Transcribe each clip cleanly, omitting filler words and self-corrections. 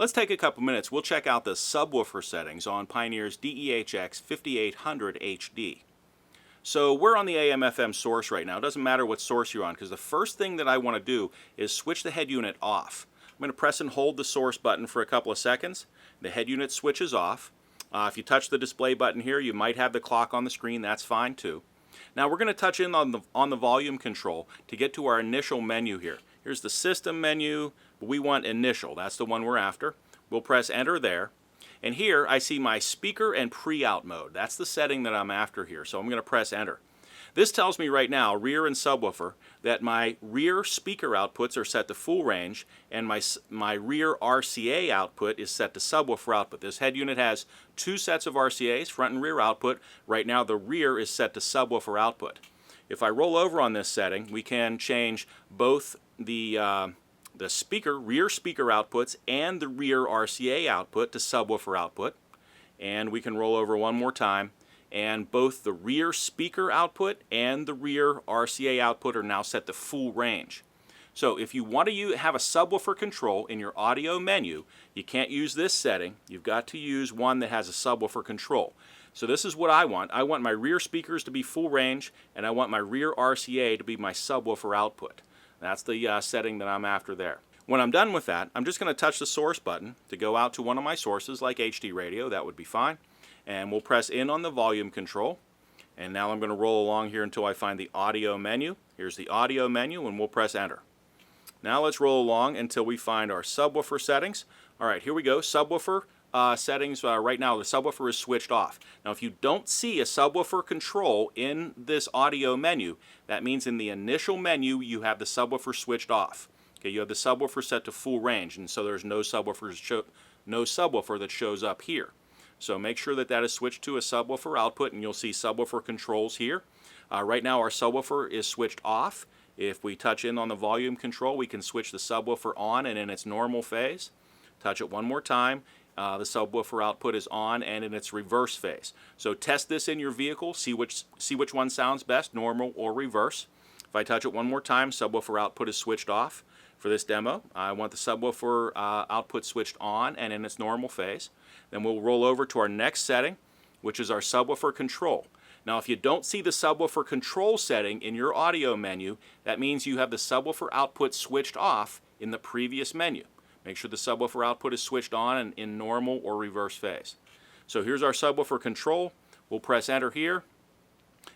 Let's take a couple minutes. We'll check out the subwoofer settings on Pioneer's DEH-X5800HD. So we're on the AM/FM source right now. It doesn't matter what source you're on, because the first thing that I want to do is switch the head unit off. I'm going to press and hold the source button for a couple of seconds. The head unit switches off. If you touch the display button here, you might have the clock on the screen. That's fine too. Now we're going to touch in on the volume control to get to our initial menu here. Here's the system menu, but we want initial. That's the one we're after. We'll press enter there. And here I see my speaker and pre-out mode. That's the setting that I'm after here. So I'm going to press enter. This tells me right now, rear and subwoofer, that my rear speaker outputs are set to full range and my rear RCA output is set to subwoofer output. This head unit has two sets of RCAs, front and rear output. Right now the rear is set to subwoofer output. If I roll over on this setting, we can change both the rear speaker outputs and the rear RCA output to subwoofer output. And we can roll over one more time, and both the rear speaker output and the rear RCA output are now set to full range. So if you want to have a subwoofer control in your audio menu, you can't use this setting. You've got to use one that has a subwoofer control. So this is what I want. I want my rear speakers to be full range, and I want my rear RCA to be my subwoofer output. That's the setting that I'm after there. When I'm done with that, I'm just going to touch the source button to go out to one of my sources like HD radio. That would be fine. And we'll press in on the volume control. And now I'm going to roll along here until I find the audio menu. Here's the audio menu, and we'll press enter. Now let's roll along until we find our subwoofer settings. All right, here we go. Subwoofer settings. Right now the subwoofer is switched off. Now if you don't see a subwoofer control in this audio menu, that means in the initial menu you have the subwoofer switched off. Okay, you have the subwoofer set to full range, and so there's no subwoofer that shows up here. So make sure that that is switched to a subwoofer output, and you'll see subwoofer controls here. Right now our subwoofer is switched off. If we touch in on the volume control, we can switch the subwoofer on and in its normal phase. Touch it one more time. The subwoofer output is on and in its reverse phase. So test this in your vehicle, see which one sounds best, normal or reverse. If I touch it one more time, subwoofer output is switched off. For this demo, I want the subwoofer output switched on and in its normal phase. Then we'll roll over to our next setting, which is our subwoofer control. Now if you don't see the subwoofer control setting in your audio menu, that means you have the subwoofer output switched off in the previous menu. Make sure the subwoofer output is switched on and in normal or reverse phase. So here's our subwoofer control. We'll press enter here.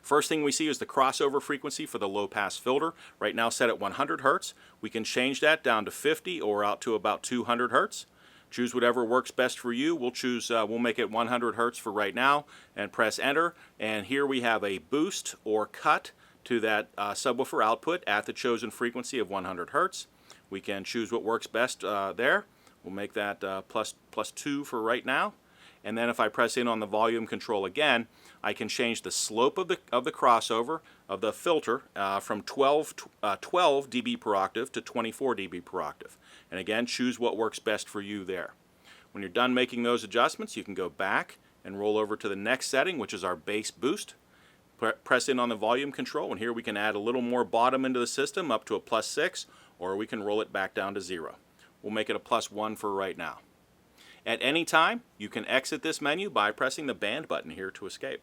First thing we see is the crossover frequency for the low pass filter, right now set at 100 Hertz. We can change that down to 50 or out to about 200 Hertz. Choose whatever works best for you. We'll make it 100 Hertz for right now and press enter. And here we have a boost or cut to that subwoofer output at the chosen frequency of 100 Hertz. We can choose what works best there. We'll make that plus 2 for right now. And then if I press in on the volume control again, I can change the slope of the crossover of the filter from 12 dB per octave to 24 dB per octave. And again, choose what works best for you there. When you're done making those adjustments, you can go back and roll over to the next setting, which is our bass boost. Press in on the volume control, and here we can add a little more bottom into the system up to a +6, or we can roll it back down to 0. We'll make it a +1 for right now. At any time, you can exit this menu by pressing the band button here to escape.